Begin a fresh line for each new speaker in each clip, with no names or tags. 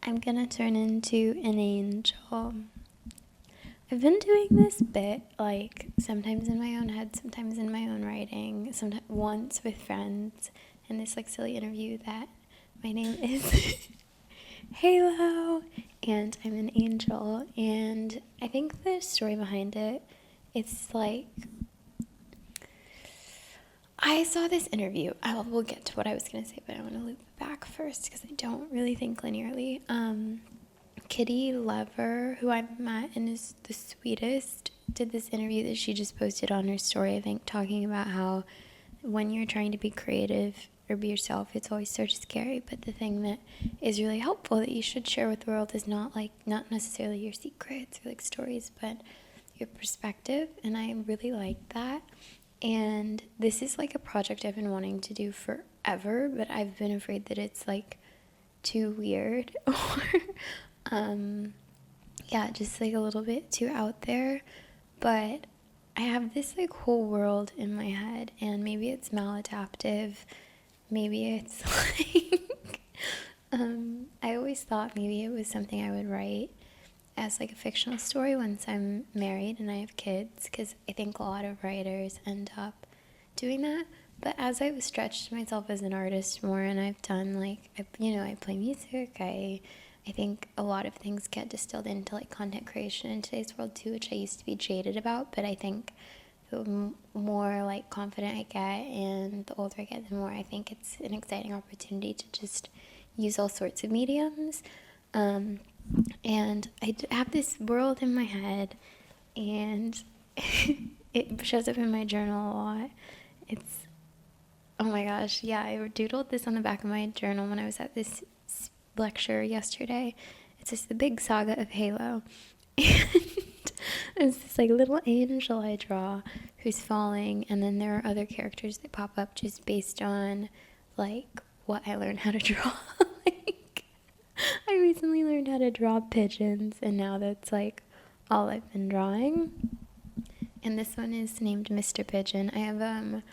I'm gonna turn into an angel. I've been doing this bit, like, sometimes in my own head, sometimes in my own writing, sometimes once with friends, in this, like, silly interview that my name is Halo, and I'm an angel, and I think the story behind it, it's, like, I saw this interview. We'll get to what I was going to say, but I want to loop back first because I don't really think linearly. Kitty Lover, who I met and is the sweetest, did this interview that she just posted on her story, I think, talking about how when you're trying to be creative or be yourself, it's always so scary. But the thing that is really helpful that you should share with the world is not necessarily your secrets or like stories, but your perspective. And I really like that. And this is like a project I've been wanting to do forever, but I've been afraid that it's like too weird or just like a little bit too out there. But I have this like whole world in my head, and maybe it's maladaptive, maybe it's like I always thought maybe it was something I would write as like a fictional story once I'm married and I have kids, because I think a lot of writers end up doing that. But as I've stretched myself as an artist more, and I've done like, I play music, I think a lot of things get distilled into like content creation in today's world too, which I used to be jaded about. But I think the more like confident I get and the older I get, the more I think it's an exciting opportunity to just use all sorts of mediums. And I have this world in my head, and it shows up in my journal a lot. It's, oh my gosh, yeah, I doodled this on the back of my journal when I was at this lecture yesterday. It's just the big saga of Halo. And it's this like little angel I draw who's falling, and then there are other characters that pop up just based on like what I learned how to draw. I recently learned how to draw pigeons, and now that's like all I've been drawing. And this one is named Mr. Pigeon. I have a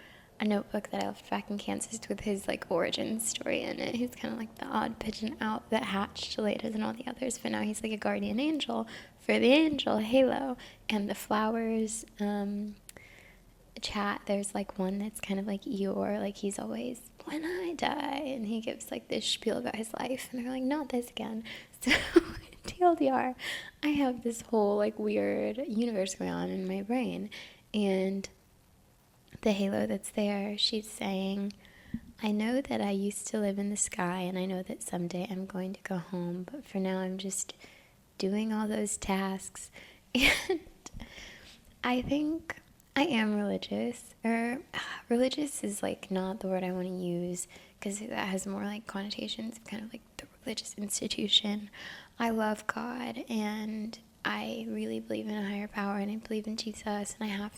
notebook that I left back in Kansas with his like origin story in it. He's kind of like the odd pigeon out that hatched later than all the others, but now he's like a guardian angel for the angel Halo. And the flowers chat, there's like one that's kind of like Eeyore, like he's always, when I die, and he gives like this spiel about his life, and they're like, not this again. So TLDR, I have this whole like weird universe going on in my brain, and the Halo that's there, she's saying, I know that I used to live in the sky, and I know that someday I'm going to go home, but for now I'm just doing all those tasks. And I think I am religious, or religious is like not the word I want to use, because that has more like connotations of kind of like the religious institution. I love God, and I really believe in a higher power, and I believe in Jesus, and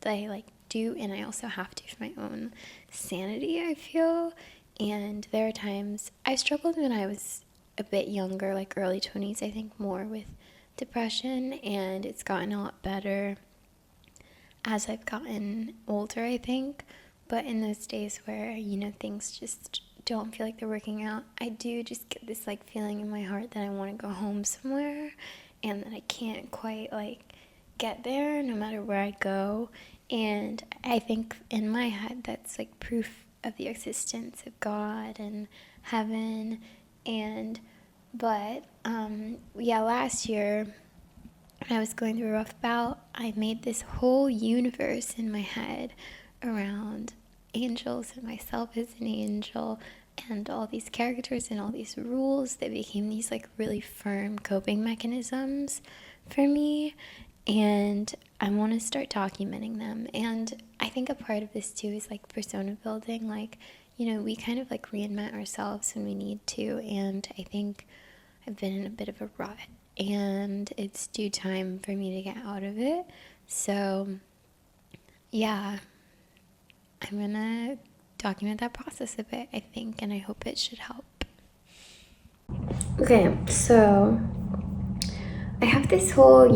I do, and I also have to for my own sanity, I feel. And there are times I struggled when I was a bit younger, like early 20s, I think, more with depression, and it's gotten a lot better as I've gotten older, I think. But in those days where, things just don't feel like they're working out, I do just get this like feeling in my heart that I want to go home somewhere, and that I can't quite like get there no matter where I go. And I think in my head that's like proof of the existence of God and heaven. But last year when I was going through a rough bout, I made this whole universe in my head around angels and myself as an angel, and all these characters and all these rules that became these like really firm coping mechanisms for me. And I want to start documenting them. And I think a part of this too is like persona building. Like, we kind of like reinvent ourselves when we need to. And I think I've been in a bit of a rut, and it's due time for me to get out of it. So yeah, I'm gonna document that process a bit, I think, and I hope it should help. Okay, so I have this whole,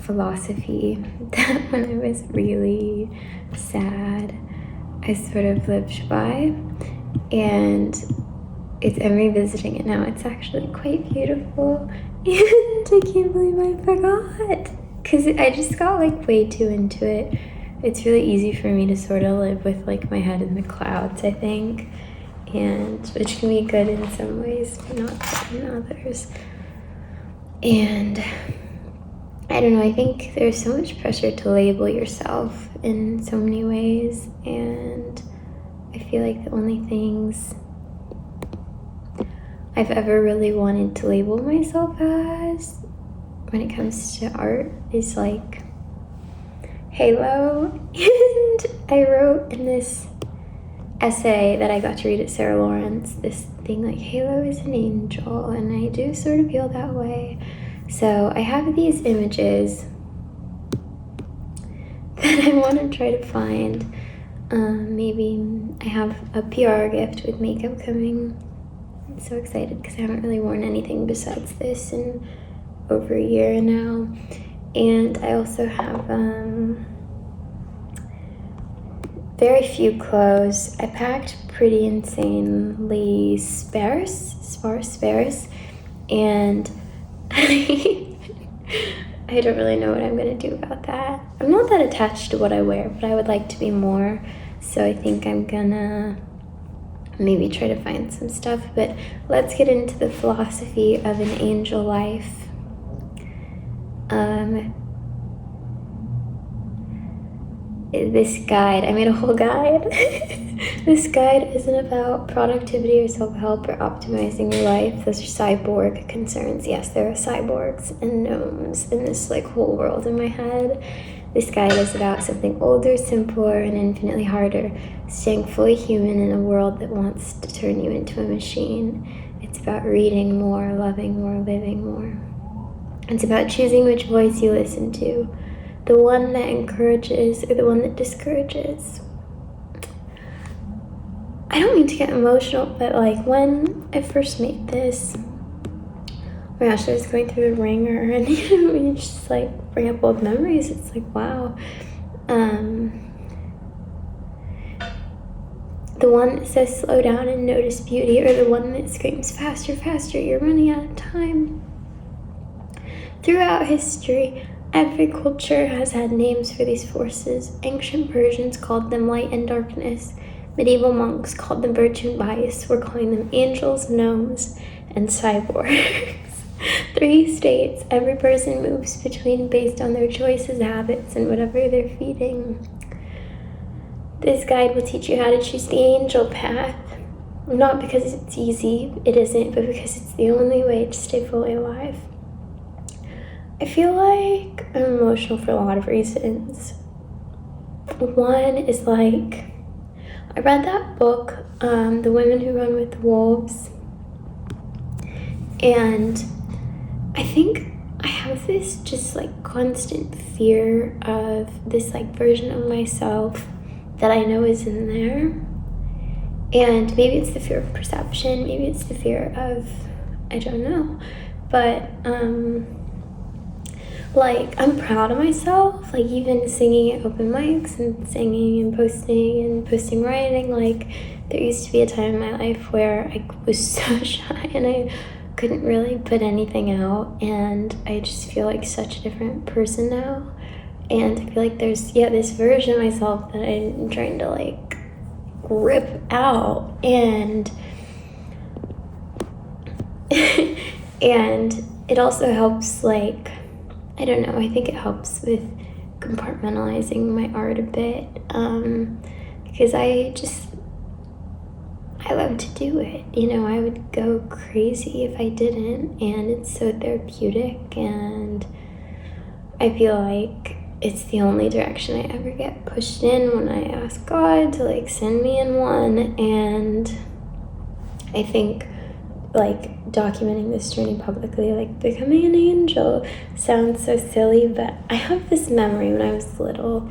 philosophy that when I was really sad, I sort of lived by. And I'm revisiting it now. It's actually quite beautiful. And I can't believe I forgot. Because I just got like way too into it. It's really easy for me to sort of live with like my head in the clouds, I think. And which can be good in some ways, but not good in others. And I don't know, I think there's so much pressure to label yourself in so many ways. And I feel like the only things I've ever really wanted to label myself as when it comes to art is like Halo. And I wrote in this essay that I got to read at Sarah Lawrence this thing like Halo is an angel, and I do sort of feel that way. So I have these images that I want to try to find. Maybe I have a PR gift with makeup coming. I'm so excited because I haven't really worn anything besides this in over a year now. And I also have very few clothes. I packed pretty insanely sparse, and I don't really know what I'm gonna do about that. I'm not that attached to what I wear, but I would like to be more. So I think I'm gonna maybe try to find some stuff. But let's get into the philosophy of an angel life. This guide, I made a whole guide. This guide isn't about productivity or self-help or optimizing your life. Those are cyborg concerns. Yes, there are cyborgs and gnomes in this like whole world in my head. This guide is about something older, simpler, and infinitely harder. Staying fully human in a world that wants to turn you into a machine. It's about reading more, loving more, living more. It's about choosing which voice you listen to. The one that encourages or the one that discourages. I don't mean to get emotional, but like when I first made this, oh my gosh, I was going through the ringer, and you just like bring up old memories. It's like, wow. The one that says slow down and notice beauty, or the one that screams faster, faster, you're running out of time. Throughout history, every culture has had names for these forces. Ancient Persians called them light and darkness. Medieval monks called them virtue and vice. We're calling them angels, gnomes, and cyborgs. 3 states every person moves between based on their choices, habits, and whatever they're feeding. This guide will teach you how to choose the angel path. Not because it's easy, it isn't, but because it's the only way to stay fully alive. I feel like I'm emotional for a lot of reasons. One is like, I read that book, The Women Who Run with the Wolves, and I think I have this just like constant fear of this like version of myself that I know is in there. And maybe it's the fear of perception, maybe it's the fear of, I don't know, but like, I'm proud of myself, like, even singing at open mics and singing and posting writing. Like, there used to be a time in my life where I was so shy and I couldn't really put anything out, and I just feel like such a different person now. And I feel like there's, this version of myself that I'm trying to, like, rip out, and and it also helps, like, I don't know, I think it helps with compartmentalizing my art a bit, because I love to do it, I would go crazy if I didn't, and it's so therapeutic, and I feel like it's the only direction I ever get pushed in when I ask God to, like, send me in one. And I think, like, documenting this journey publicly, like, becoming an angel sounds so silly, but I have this memory when I was little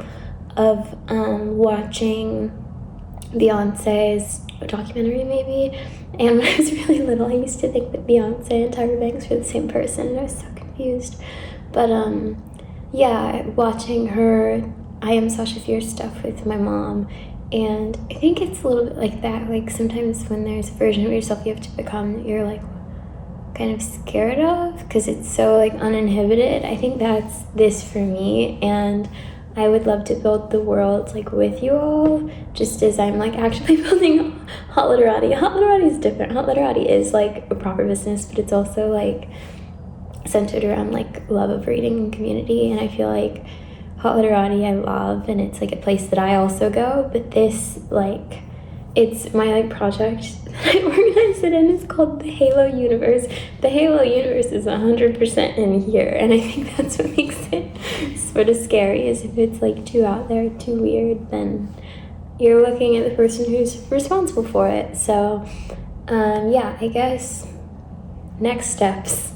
of watching Beyonce's documentary, maybe. And when I was really little, I used to think that Beyonce and Tyra Banks were the same person, and I was so confused. But watching her I Am Sasha Fierce stuff with my mom, And I think it's a little bit like that. Like sometimes when there's a version of yourself you have to become that you're like kind of scared of because it's so like uninhibited. I think that's this for me, and I would love to build the world like with you all, just as I'm like actually building Hot Literati. Hot Literati is different. Hot Literati is like a proper business, but it's also like centered around like love of reading and community. And I feel like Hot Literati I love, and it's like a place that I also go, but this like it's my like project that I organize it in. It's called the Halo Universe. The Halo Universe is 100% in here, and I think that's what makes it sort of scary, is if it's like too out there, too weird, then you're looking at the person who's responsible for it. So yeah, I guess next steps.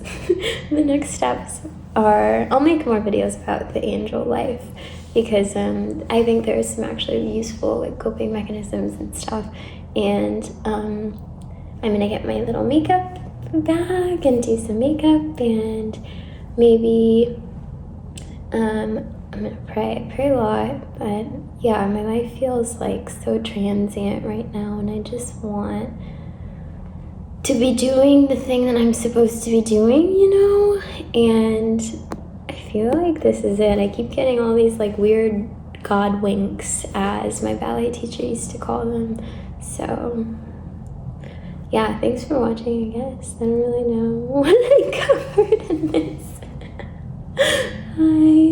The next steps are I'll make more videos about the angel life, because I think there's some actually useful like coping mechanisms and stuff, and I'm gonna get my little makeup bag and do some makeup, and maybe I'm gonna pray a lot. But yeah, my life feels like so transient right now, and I just want to be doing the thing that I'm supposed to be doing, you know? And I feel like this is it. I keep getting all these like weird God winks, as my ballet teacher used to call them. So yeah, thanks for watching, I guess. I don't really know what I covered in this. Bye.